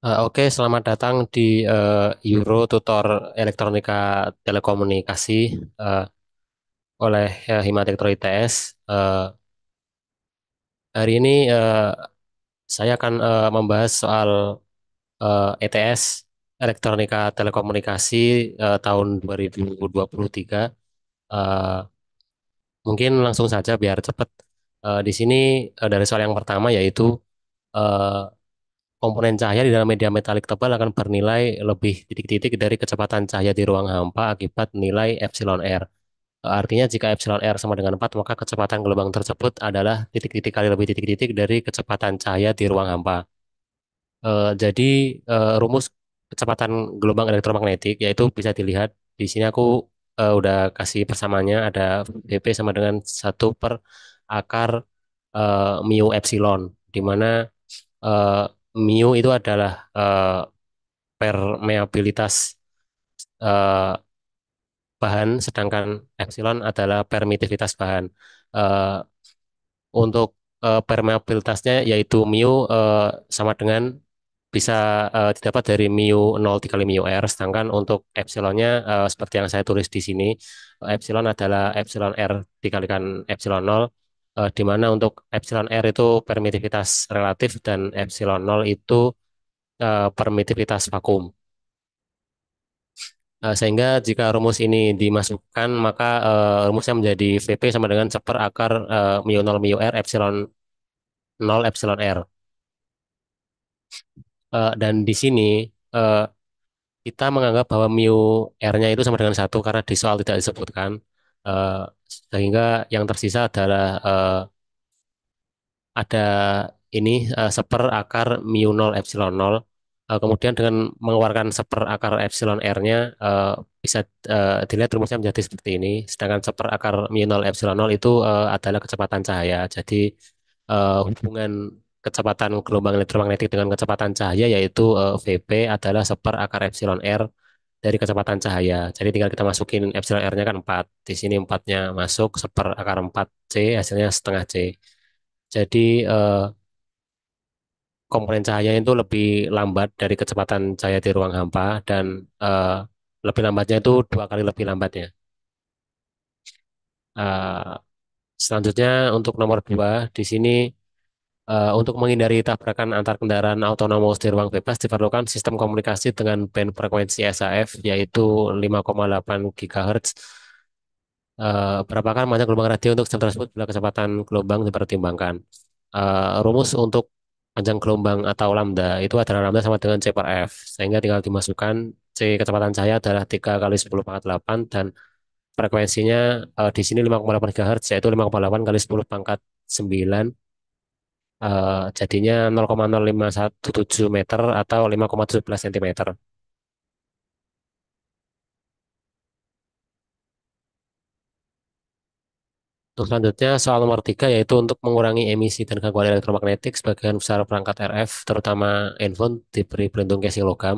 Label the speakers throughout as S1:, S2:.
S1: Oke, selamat datang di Euro Tutor Elektronika Telekomunikasi eh, oleh Himatekno ITS. Hari ini saya akan membahas soal ETS Elektronika Telekomunikasi tahun 2023. Eh, Mungkin langsung saja biar cepat. Di sini dari soal yang pertama yaitu eh, komponen cahaya di dalam media metalik tebal akan bernilai lebih titik-titik dari kecepatan cahaya di ruang hampa akibat nilai epsilon R. Artinya jika epsilon R sama dengan 4, maka kecepatan gelombang tersebut adalah titik-titik kali lebih titik-titik dari kecepatan cahaya di ruang hampa. Jadi rumus kecepatan gelombang elektromagnetik yaitu bisa dilihat di sini aku udah kasih persamaannya ada Vp sama dengan 1/akar mu epsilon, di mana eh, mu itu adalah permeabilitas eh, bahan, sedangkan epsilon adalah permitivitas bahan. Eh, untuk permeabilitasnya yaitu mu sama dengan bisa didapat dari mu 0 dikali mu R, sedangkan untuk epsilonnya seperti yang saya tulis di sini, epsilon adalah epsilon R dikalikan epsilon 0, di mana untuk epsilon R itu permitivitas relatif dan epsilon 0 itu permitivitas vakum. Sehingga jika rumus ini dimasukkan, maka rumusnya menjadi Vp sama dengan 1/akar mu 0 mu R epsilon 0 epsilon R. Dan di sini eh, kita menganggap bahwa mu R-nya itu sama dengan satu karena di soal tidak disebutkan. Eh, Sehingga yang tersisa adalah ada ini 1/akar mu 0 epsilon 0. Kemudian dengan mengeluarkan 1/akar epsilon R-nya bisa dilihat rumusnya menjadi seperti ini. Sedangkan 1/akar mu 0 epsilon 0 itu adalah kecepatan cahaya. Jadi hubungan kecepatan gelombang elektromagnetik dengan kecepatan cahaya yaitu Vp adalah 1/akar epsilon R dari kecepatan cahaya. Jadi tinggal kita masukin epsilon R-nya kan 4. Di sini 4-nya masuk 1/akar 4 C, hasilnya setengah C. Jadi komponen cahaya itu lebih lambat dari kecepatan cahaya di ruang hampa dan eh, lebih lambatnya itu 2 kali lebih lambatnya. Eh, Selanjutnya untuk nomor 2 di sini untuk menghindari tabrakan antar kendaraan autonomous di ruang bebas diperlukan sistem komunikasi dengan band frekuensi SAF yaitu 5,8 GHz. Berapakah panjang gelombang radio untuk sistem tersebut bila kecepatan gelombang dipertimbangkan? Rumus untuk panjang gelombang atau lambda itu adalah lambda sama dengan C per F, sehingga tinggal dimasukkan C kecepatan cahaya adalah 3 kali 10 pangkat 8 dan frekuensinya di sini 5,8 GHz yaitu 5,8 kali 10 pangkat 9, jadinya 0,0517 meter atau 5,17 cm. Untuk selanjutnya, soal nomor 3 yaitu untuk mengurangi emisi dan gangguan elektromagnetik, sebagian besar perangkat RF, terutama handphone, diberi pelindung casing logam,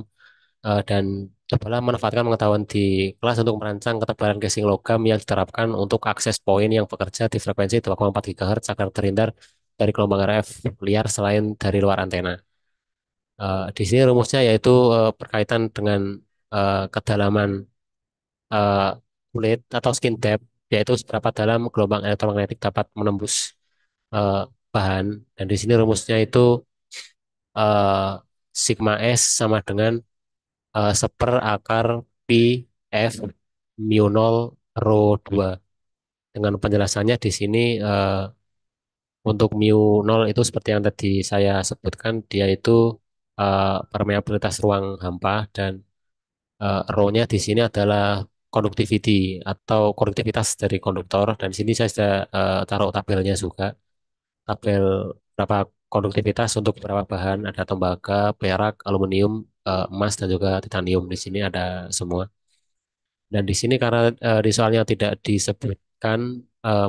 S1: dan cobalah manfaatkan pengetahuan di kelas untuk merancang ketebalan casing logam yang diterapkan untuk akses poin yang bekerja di frekuensi 2,4 GHz agar terhindar dari gelombang RF liar selain dari luar antena. Di sini rumusnya yaitu berkaitan dengan kedalaman eh, kulit atau skin depth, yaitu seberapa dalam gelombang elektromagnetik dapat menembus eh, bahan. Dan di sini rumusnya itu eh, sigma S sama dengan 1/akar pi F mu 0 rho 2. Dengan penjelasannya di sini untuk mu 0 itu seperti yang tadi saya sebutkan, dia itu permeabilitas ruang hampa dan rho-nya di sini adalah conductivity atau konduktivitas dari konduktor. Dan di sini saya sudah taruh tabelnya juga. Tabel berapa konduktivitas untuk beberapa bahan, ada tembaga, perak, aluminium, emas, dan juga titanium. Di sini ada semua. Dan di sini karena di soalnya tidak disebutkan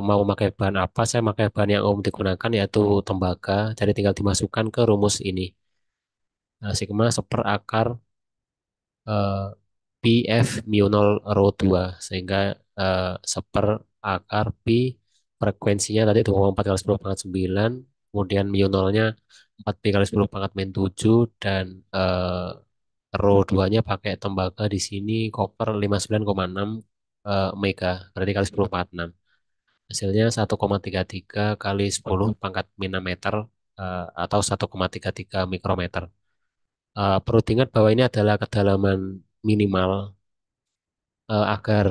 S1: mau pakai bahan apa, saya pakai bahan yang umum digunakan yaitu tembaga. Jadi tinggal dimasukkan ke rumus ini. Sigma 1/akar eh, pi F mu 0 rho 2, sehingga 1/akar pi frekuensinya tadi 24 kali 10 pangkat 9 kemudian mu nolnya 4 pi kali 10 pangkat min 7, dan rho 2-nya pakai tembaga di sini koper 59,6 mega, berarti kali 10 pangkat 6. Hasilnya 1,33 kali 10 pangkat min 6 meter, atau 1,33 mikrometer. Perlu diingat bahwa ini adalah kedalaman minimal agar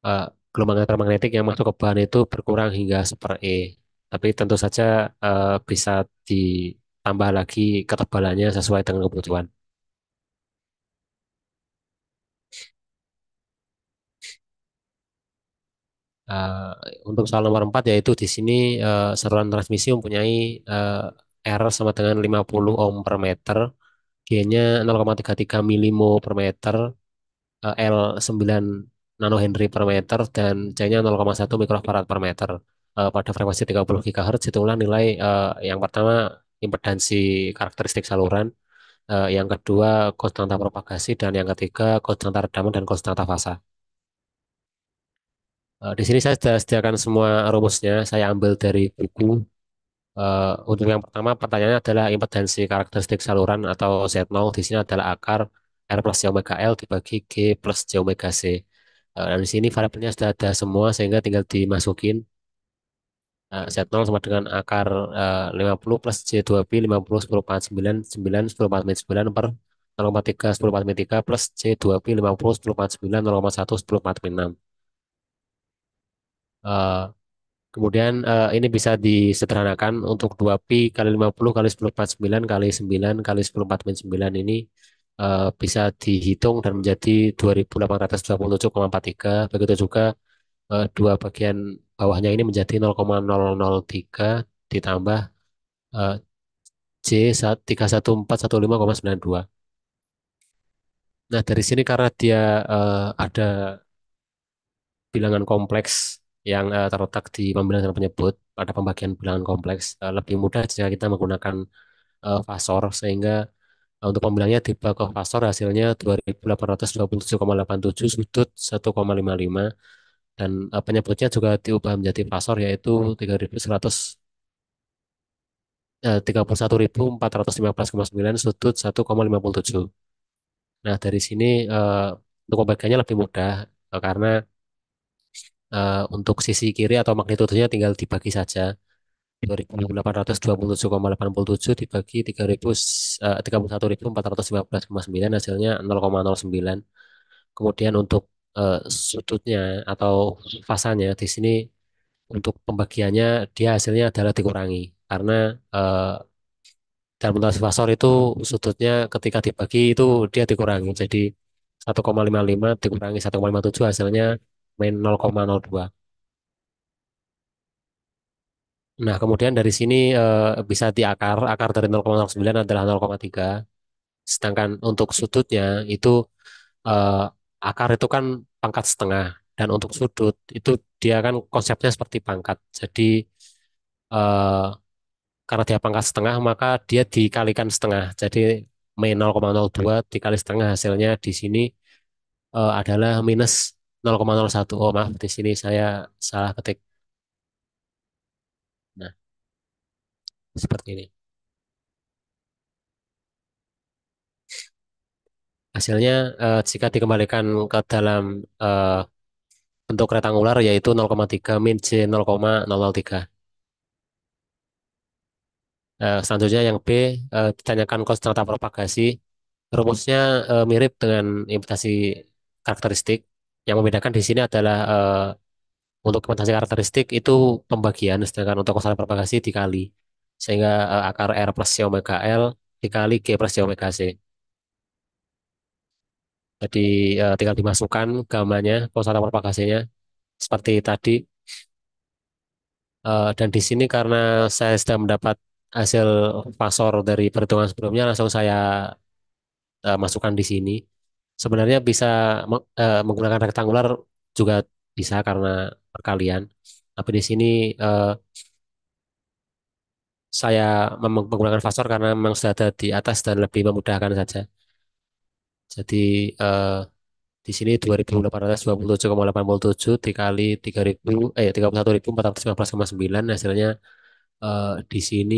S1: eh, gelombang elektromagnetik yang masuk ke bahan itu berkurang hingga 1/E. Tapi tentu saja bisa ditambah lagi ketebalannya sesuai dengan kebutuhan. Eh, untuk soal nomor 4, yaitu di sini saluran transmisi mempunyai R sama dengan 50 ohm per meter, G-nya 0,33 milimo per meter, L 9 nanohenry per meter, dan C-nya 0,1 mikrofarad per meter. Pada frekuensi 30 GHz, hitunglah nilai yang pertama impedansi karakteristik saluran, yang kedua konstanta propagasi, dan yang ketiga konstanta redaman dan konstanta fasa. Di sini saya sudah sediakan semua rumusnya, saya ambil dari buku. Untuk yang pertama, pertanyaannya adalah impedansi karakteristik saluran atau Z0 di sini adalah akar R plus J omega L dibagi G plus J omega C. Dan di sini variabelnya sudah ada semua, sehingga tinggal dimasukin. Z0 sama dengan akar 50 plus J2P 50 10 pangkat 9 9 10 pangkat min 9 per 0,3 10 pangkat min 3 plus J2P 50 10 pangkat 9 0,1 10 pangkat min 6. Kemudian ini bisa disederhanakan untuk 2pi kali 50 kali 10 empat 9 kali 9 kali 10 4 min 9 ini bisa dihitung dan menjadi 2827,43. Begitu juga dua bagian bawahnya ini menjadi 0,003 ditambah eh, J 31415,92. Nah, dari sini karena dia ada bilangan kompleks yang terletak di pembilangan dan penyebut pada pembagian bilangan kompleks, lebih mudah jika kita menggunakan fasor, sehingga untuk pembilangnya di ke fasor hasilnya 2827,87 sudut 1,55, dan penyebutnya juga diubah menjadi fasor, yaitu 31.415,9 sudut 1,57. Nah, dari sini untuk pembagiannya lebih mudah, karena untuk sisi kiri atau magnitudenya tinggal dibagi saja. 2827,87 dibagi 31.415,9 hasilnya 0,09. Kemudian untuk sudutnya atau fasanya di sini untuk pembagiannya dia hasilnya adalah dikurangi, karena eh, dalam notasi fasor itu sudutnya ketika dibagi itu dia dikurangi. Jadi 1,55 dikurangi 1,57 hasilnya min 0,02. Nah, kemudian dari sini bisa diakar. Akar dari 0,09 adalah 0,3. Sedangkan untuk sudutnya itu eh, akar itu kan pangkat setengah. Dan untuk sudut itu dia kan konsepnya seperti pangkat. Jadi eh, karena dia pangkat setengah maka dia dikalikan setengah. Jadi min 0,02 dikali setengah hasilnya di sini adalah minus 0,01. Oh, maaf, di sini saya salah ketik. Nah, seperti ini. Hasilnya jika dikembalikan ke dalam eh, bentuk rektangular yaitu 0,3 min J 0,003. Selanjutnya yang B, ditanyakan konstanta propagasi. Rumusnya mirip dengan impedansi karakteristik. Yang membedakan di sini adalah untuk impedansi karakteristik itu pembagian, sedangkan untuk konstanta propagasi dikali. Sehingga akar R plus J omega L dikali G plus J omega C. Jadi tinggal dimasukkan gamanya, konstanta propagasinya seperti tadi. Dan di sini karena saya sudah mendapat hasil pasor dari perhitungan sebelumnya, langsung saya masukkan di sini. Sebenarnya bisa menggunakan rektangular juga bisa karena perkalian. Tapi di sini eh, saya menggunakan fasor karena memang sudah ada di atas dan lebih memudahkan saja. Jadi eh, di sini 2827,87 dikali 3000 31.415,9 hasilnya Di sini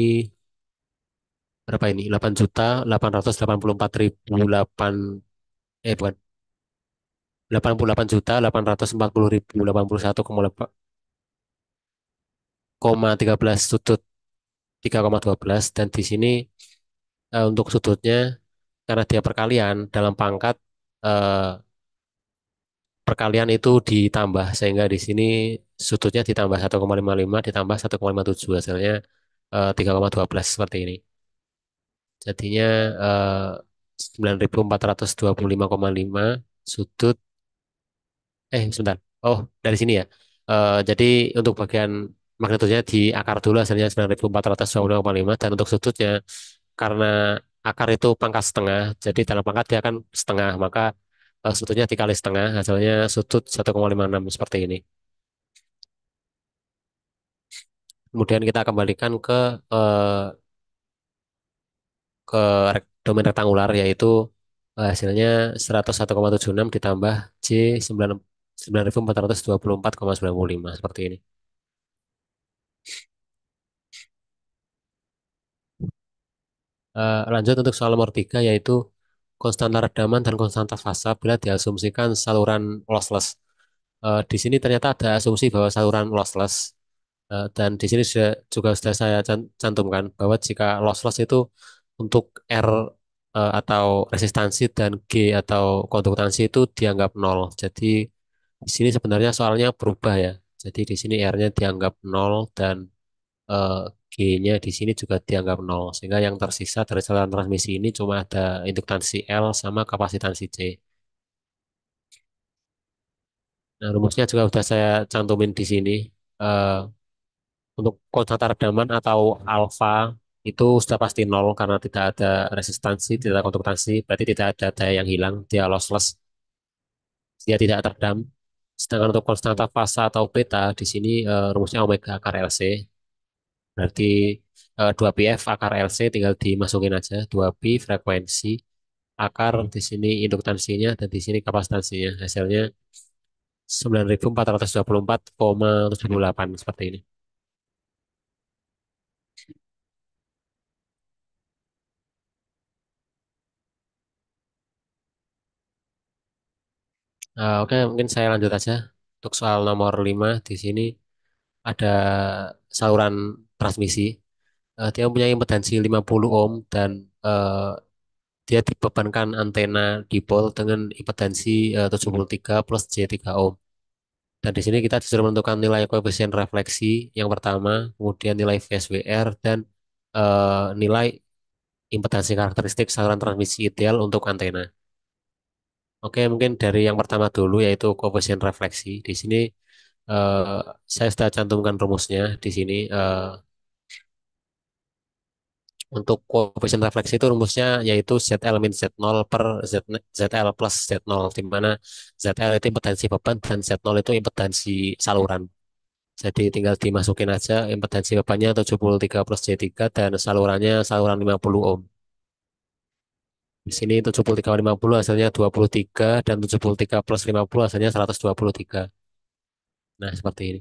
S1: berapa ini? 8.884.008 bukan 88.840.081,13 sudut 3,12 dan di sini untuk sudutnya karena dia perkalian dalam pangkat eh, perkalian itu ditambah sehingga di sini sudutnya ditambah 1,55 ditambah 1,57 hasilnya 3,12 seperti ini. Jadinya eh, 9.425,5 sudut sebentar. Oh, dari sini ya. Jadi untuk bagian magnetudnya di akar dulu hasilnya 9.425,5 dan untuk sudutnya karena akar itu pangkat setengah, jadi dalam pangkat dia akan setengah, maka sudutnya dikali setengah hasilnya sudut 1,56 seperti ini. Kemudian kita kembalikan eh, ke domain rektangular yaitu hasilnya 101,76 ditambah J 9.424,95 seperti ini. Lanjut untuk soal nomor 3 yaitu konstanta redaman dan konstanta fasa bila diasumsikan saluran lossless. Di sini ternyata ada asumsi bahwa saluran lossless dan di sini juga sudah saya cantumkan bahwa jika lossless itu untuk R atau resistansi dan G atau konduktansi itu dianggap nol. Jadi di sini sebenarnya soalnya berubah ya. Jadi di sini R-nya dianggap nol dan eh, G-nya di sini juga dianggap nol. Sehingga yang tersisa dari saluran transmisi ini cuma ada induktansi L sama kapasitansi C. Nah, rumusnya juga sudah saya cantumin di sini. Eh, untuk konstanta redaman atau alfa itu sudah pasti nol karena tidak ada resistansi, tidak ada konduktansi, berarti tidak ada daya yang hilang, dia lossless, dia tidak teredam. Sedangkan untuk konstanta fasa atau beta di sini rumusnya omega akar LC, berarti 2πf akar LC tinggal dimasukin aja, 2pi frekuensi akar di sini induktansinya dan di sini kapasitansinya. Hasilnya 9.424,78 seperti ini. Oke, mungkin saya lanjut aja. Untuk soal nomor 5 di sini ada saluran transmisi. Dia mempunyai impedansi 50 ohm dan dia dibebankan antena dipol dengan impedansi 73 plus J3 ohm. Dan di sini kita disuruh menentukan nilai koefisien refleksi yang pertama, kemudian nilai VSWR dan nilai impedansi karakteristik saluran transmisi ideal untuk antena. Oke, mungkin dari yang pertama dulu yaitu koefisien refleksi. Di sini eh, saya sudah cantumkan rumusnya di sini. Untuk koefisien refleksi itu rumusnya yaitu ZL min Z0 per ZL plus Z0, di mana ZL itu impedansi beban dan Z0 itu impedansi saluran. Jadi tinggal dimasukin aja impedansi bebannya 73 plus J3 dan salurannya saluran 50 ohm. Di sini 73 50 hasilnya 23 dan 73 plus 50 hasilnya 123. Nah, seperti ini.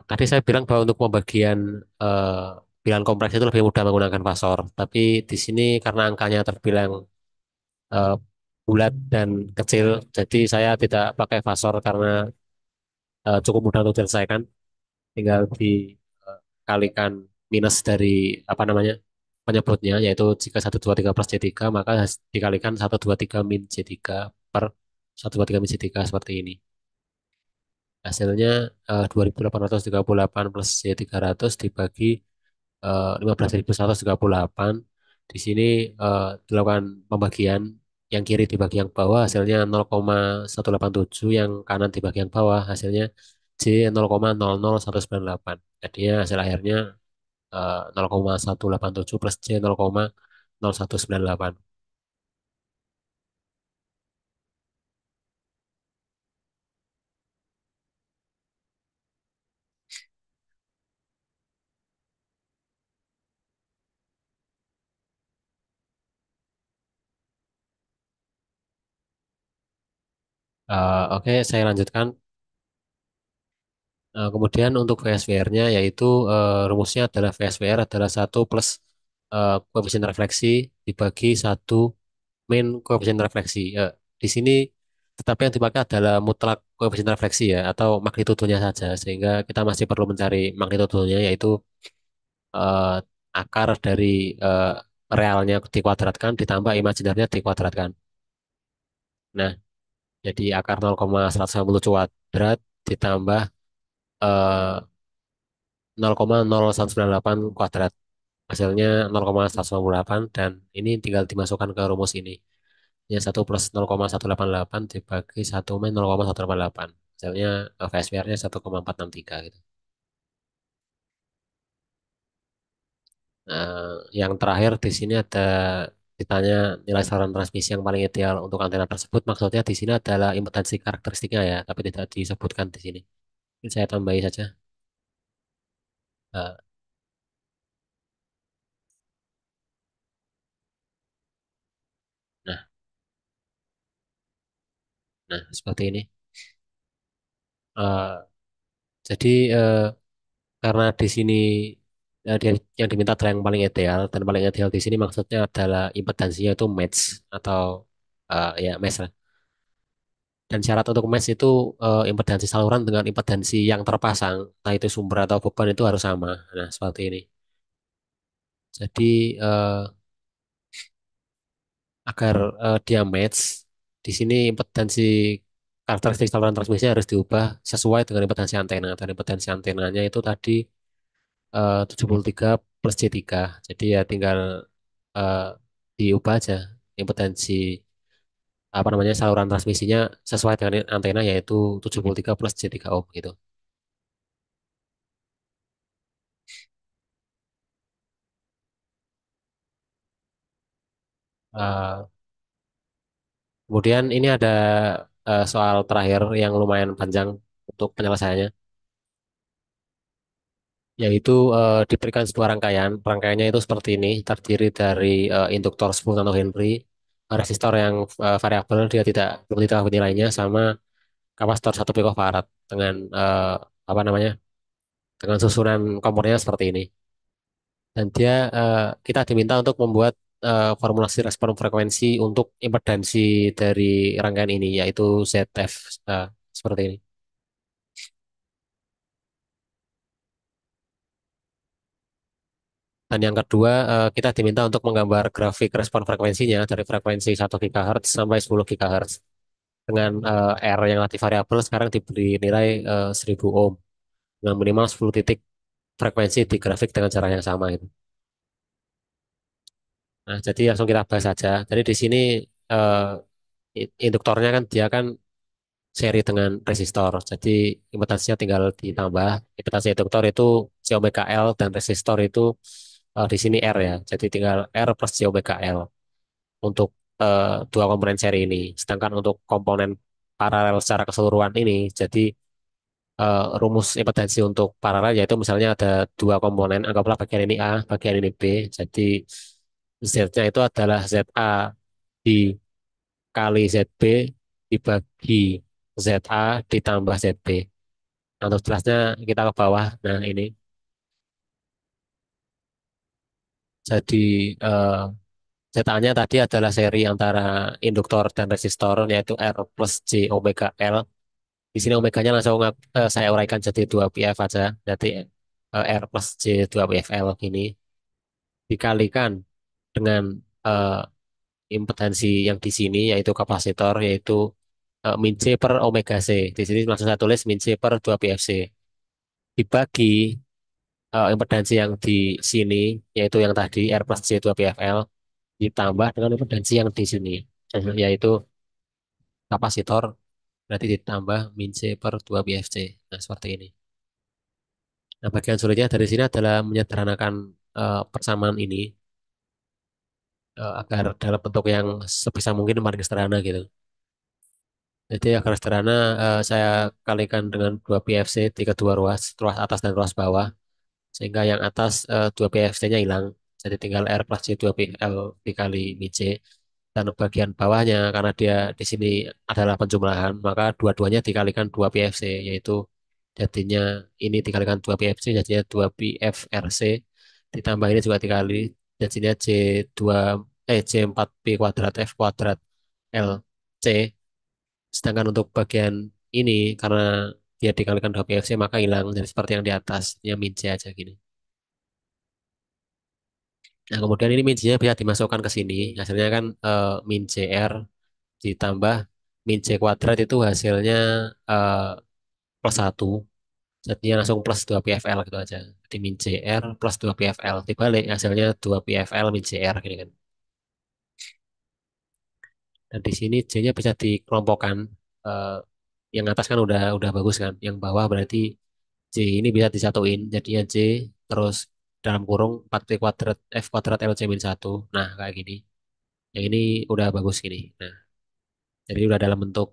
S1: Tadi saya bilang bahwa untuk pembagian eh, bilangan kompleks itu lebih mudah menggunakan fasor, tapi di sini karena angkanya terbilang eh, bulat dan kecil, jadi saya tidak pakai fasor karena cukup mudah untuk diselesaikan. Tinggal dikalikan minus dari apa namanya penyebutnya, yaitu jika 123 plus J3 maka dikalikan 123 min J3 per 123 min J3 seperti ini. Hasilnya 2.838 plus J300 dibagi 15.138. Di sini dilakukan pembagian yang kiri dibagi yang bawah hasilnya 0,187, yang kanan dibagi yang bawah hasilnya J 0,00198. Jadinya hasil akhirnya 0,187 plus J 0,0198. Oke, saya lanjutkan. Kemudian untuk VSWR-nya yaitu rumusnya adalah VSWR adalah satu plus koefisien refleksi dibagi satu min koefisien refleksi. Di sini tetapi yang dipakai adalah mutlak koefisien refleksi ya atau magnitudonya saja sehingga kita masih perlu mencari magnitudonya yaitu eh, akar dari eh, realnya dikuadratkan ditambah imajinernya dikuadratkan. Nah, jadi akar 0,150 kuadrat ditambah eh, 0,0198 kuadrat. Hasilnya 0,198 dan ini tinggal dimasukkan ke rumus ini. Ya 1 plus 0,188 dibagi 1 min 0,188. Hasilnya VSWR-nya 1,463 gitu. Yang terakhir di sini ada ditanya nilai saluran transmisi yang paling ideal untuk antena tersebut. Maksudnya di sini adalah impedansi karakteristiknya ya, tapi tidak disebutkan di sini. Ini saya tambahi saja. Eh, Nah, nah seperti ini. Eh, jadi karena di sini yang diminta adalah yang paling ideal dan paling ideal di sini maksudnya adalah impedansinya itu match atau ya match lah. Dan syarat untuk match itu impedansi saluran dengan impedansi yang terpasang, entah itu sumber atau beban itu harus sama. Nah, seperti ini. Jadi agar dia match, di sini impedansi karakteristik saluran transmisi harus diubah sesuai dengan impedansi antena. Dan impedansi antenanya itu tadi 73 plus J3. Jadi ya tinggal eh, diubah aja impedansi apa namanya saluran transmisinya sesuai dengan antena yaitu 73 plus J3 ohm gitu. Eh, Kemudian ini ada soal terakhir yang lumayan panjang untuk penyelesaiannya, yaitu diberikan sebuah rangkaian. Rangkaiannya itu seperti ini, terdiri dari induktor 10 nanohenry, resistor yang variabel, dia belum diketahui nilainya, sama kapasitor 1 picofarad dengan apa namanya, dengan susunan komponennya seperti ini. Dan dia kita diminta untuk membuat formulasi respon frekuensi untuk impedansi dari rangkaian ini, yaitu ZF seperti ini. Dan yang kedua, kita diminta untuk menggambar grafik respon frekuensinya dari frekuensi 1 GHz sampai 10 GHz. Dengan R yang relatif variabel sekarang diberi nilai 1000 ohm dengan minimal 10 titik frekuensi di grafik dengan cara yang sama itu. Nah, jadi langsung kita bahas saja. Jadi di sini eh, induktornya kan dia kan seri dengan resistor. Jadi impedansinya tinggal ditambah. Impedansi induktor itu J omega L dan resistor itu di sini R ya. Jadi tinggal R plus J omega L untuk dua komponen seri ini. Sedangkan untuk komponen paralel secara keseluruhan ini, jadi rumus impedansi untuk paralel yaitu misalnya ada dua komponen, anggaplah bagian ini A, bagian ini B. Jadi Z-nya itu adalah ZA dikali ZB dibagi ZA ditambah ZB. Nah, untuk jelasnya kita ke bawah. Nah, ini jadi eh, ZA-nya tadi adalah seri antara induktor dan resistor yaitu R plus J omega L. Di sini omeganya langsung saya uraikan jadi 2 PF aja. Jadi R plus J 2 PFL ini dikalikan dengan eh, impedansi yang di sini yaitu kapasitor yaitu min C per omega C. Di sini langsung saya tulis min C per 2 PFC dibagi impedansi yang di sini yaitu yang tadi R plus J 2 PFL ditambah dengan impedansi yang di sini yaitu kapasitor berarti ditambah min C per 2 PFC. Nah, seperti ini. Nah, bagian sulitnya dari sini adalah menyederhanakan persamaan ini agar dalam bentuk yang sebisa mungkin paling sederhana gitu. Jadi agar sederhana saya kalikan dengan 2 PFC di kedua ruas, ruas atas dan ruas bawah, sehingga yang atas 2 PFC-nya hilang. Jadi tinggal R plus J 2PL dikali min C. Dan bagian bawahnya karena dia di sini adalah penjumlahan, maka dua-duanya dikalikan 2 PFC, yaitu Jadinya ini dikalikan 2 PFC jadinya 2 PFRC. Ditambah ini juga dikali jadinya J2 J4P kuadrat F kuadrat LC. Sedangkan untuk bagian ini karena dia dikalikan 2 PFC maka hilang jadi seperti yang di atas, yang min C aja gini. Nah, kemudian ini min C-nya bisa dimasukkan ke sini. Hasilnya kan min CR ditambah min C kuadrat itu hasilnya eh, +1. Jadinya langsung +2 PFL gitu aja. Jadi min CR +2 PFL. Dibalik hasilnya 2 PFL min CR gini kan. Dan di sini J-nya bisa dikelompokkan. Eh, yang atas kan udah bagus kan. Yang bawah berarti J ini bisa disatuin. Jadinya J terus dalam kurung 4P kuadrat F kuadrat LC min 1. Nah, kayak gini. Yang ini udah bagus gini. Nah, jadi udah dalam bentuk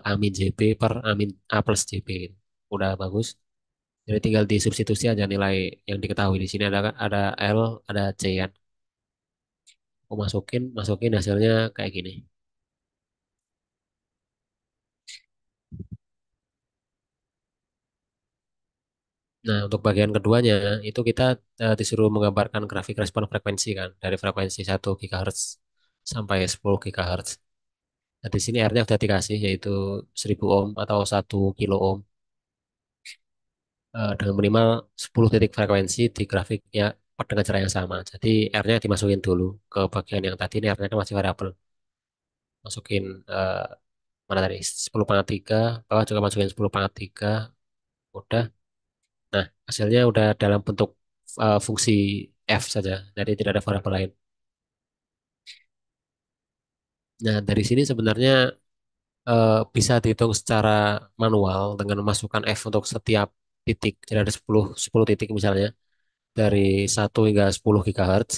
S1: A min JB per A min A plus JB gitu. Udah bagus. Jadi tinggal disubstitusi aja nilai yang diketahui di sini ada L, ada C kan. Aku masukin hasilnya kayak gini. Nah, untuk bagian keduanya itu kita disuruh menggambarkan grafik respon frekuensi kan dari frekuensi 1 GHz sampai 10 GHz. Nah, di sini R-nya sudah dikasih yaitu 1000 ohm atau 1 kilo ohm dengan minimal 10 titik frekuensi di grafiknya dengan cara yang sama. Jadi R-nya dimasukin dulu ke bagian yang tadi ini R-nya kan masih variabel. Masukin mana tadi 10 pangkat 3, bawah juga masukin 10 pangkat 3, udah. Nah, hasilnya udah dalam bentuk fungsi f saja, jadi tidak ada variabel lain. Nah, dari sini sebenarnya bisa dihitung secara manual dengan memasukkan f untuk setiap titik. Jadi ada 10 titik misalnya dari 1 hingga 10 GHz.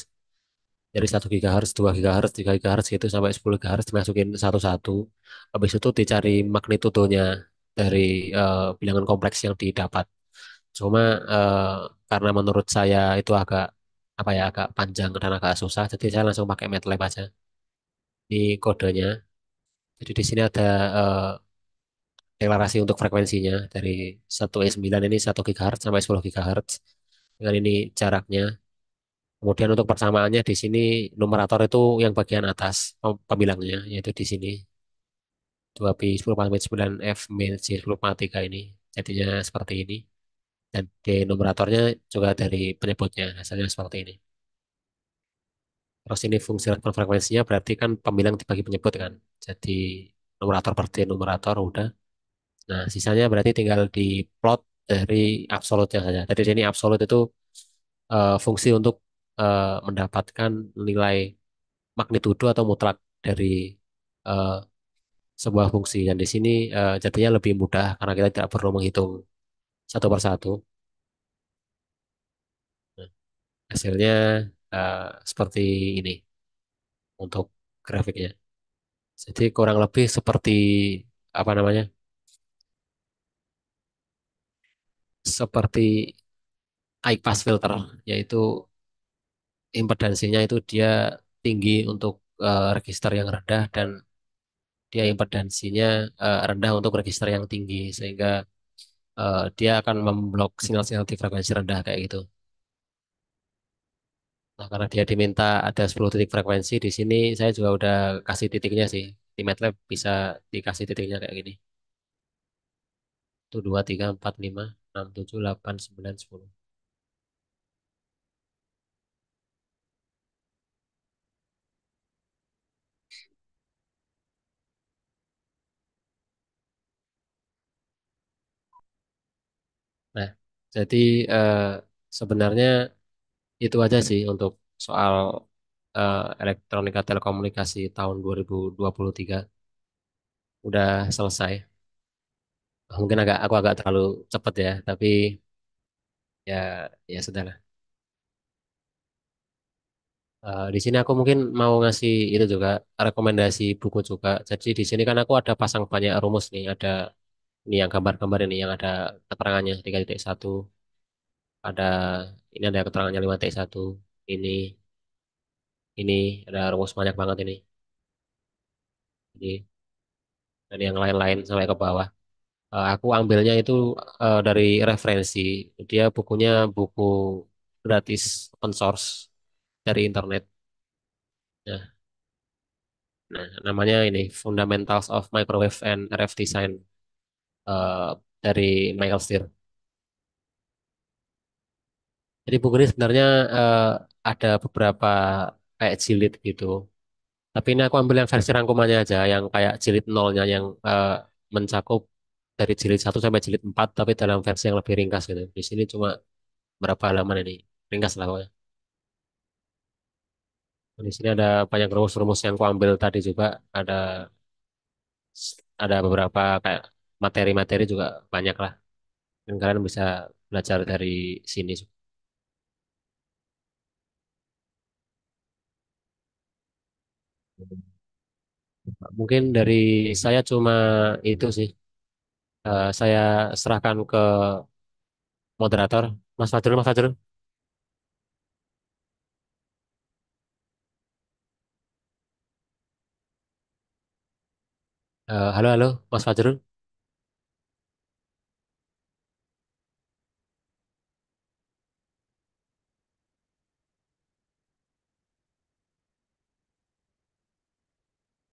S1: Dari 1 GHz, 2 GHz, 3 GHz gitu sampai 10 GHz dimasukin satu-satu. Habis itu dicari magnitudonya dari bilangan kompleks yang didapat. Cuma karena menurut saya itu agak apa ya agak panjang dan agak susah, jadi saya langsung pakai MATLAB aja. Ini kodenya. Jadi di sini ada deklarasi untuk frekuensinya dari 1E9 ini 1 GHz sampai 10 GHz. Dengan ini jaraknya. Kemudian untuk persamaannya di sini numerator itu yang bagian atas pembilangnya yaitu di sini 2 pi 10 pangkat 9 F min C 10 pangkat 3 ini. Jadinya seperti ini. Dan di numeratornya juga dari penyebutnya hasilnya seperti ini. Terus ini fungsi respon frekuensinya berarti kan pembilang dibagi penyebut kan. Jadi numerator per denumerator udah. Nah, sisanya berarti tinggal di plot dari absolutnya saja. Jadi di sini absolut itu fungsi untuk mendapatkan nilai magnitudo atau mutlak dari eh, sebuah fungsi. Dan di sini jadinya lebih mudah karena kita tidak perlu menghitung satu per satu. Nah, hasilnya seperti ini untuk grafiknya. Jadi kurang lebih seperti apa namanya? Seperti high pass filter, yaitu impedansinya itu dia tinggi untuk register yang rendah dan dia impedansinya rendah untuk register yang tinggi sehingga dia akan memblok sinyal-sinyal di frekuensi rendah kayak gitu. Nah, karena dia diminta ada 10 titik frekuensi di sini saya juga udah kasih titiknya sih. Di MATLAB bisa dikasih titiknya kayak gini. Itu 2 3 4 5 6 7 8 9 10. Nah, jadi eh, sebenarnya itu aja sih untuk soal elektronika telekomunikasi tahun 2023 udah selesai. Mungkin aku agak terlalu cepat ya, tapi ya ya sudahlah. Di sini aku mungkin mau ngasih itu juga rekomendasi buku juga. Jadi di sini kan aku ada pasang banyak rumus nih, ada ini yang gambar-gambar ini yang ada keterangannya 3.1, ada ini ada keterangannya 5.1, ini ini ada rumus banyak banget ini. Jadi dan yang lain-lain sampai ke bawah. Aku ambilnya itu dari referensi. Dia bukunya buku gratis open source dari internet. Nah, namanya ini Fundamentals of Microwave and RF Design eh, dari Michael Steer. Jadi buku ini sebenarnya eh, ada beberapa kayak jilid gitu. Tapi ini aku ambil yang versi rangkumannya aja, yang kayak jilid nolnya yang mencakup dari jilid 1 sampai jilid 4, tapi dalam versi yang lebih ringkas gitu. Di sini cuma berapa halaman ini, ringkas lah pokoknya. Di sini ada banyak rumus-rumus yang aku ambil tadi juga, ada ada beberapa kayak materi-materi juga banyak lah. Dan kalian bisa belajar dari sini. Mungkin dari saya cuma itu sih. Saya serahkan ke moderator, Mas Fajrul. Mas Fajrul. Halo, halo, Mas Fajrul.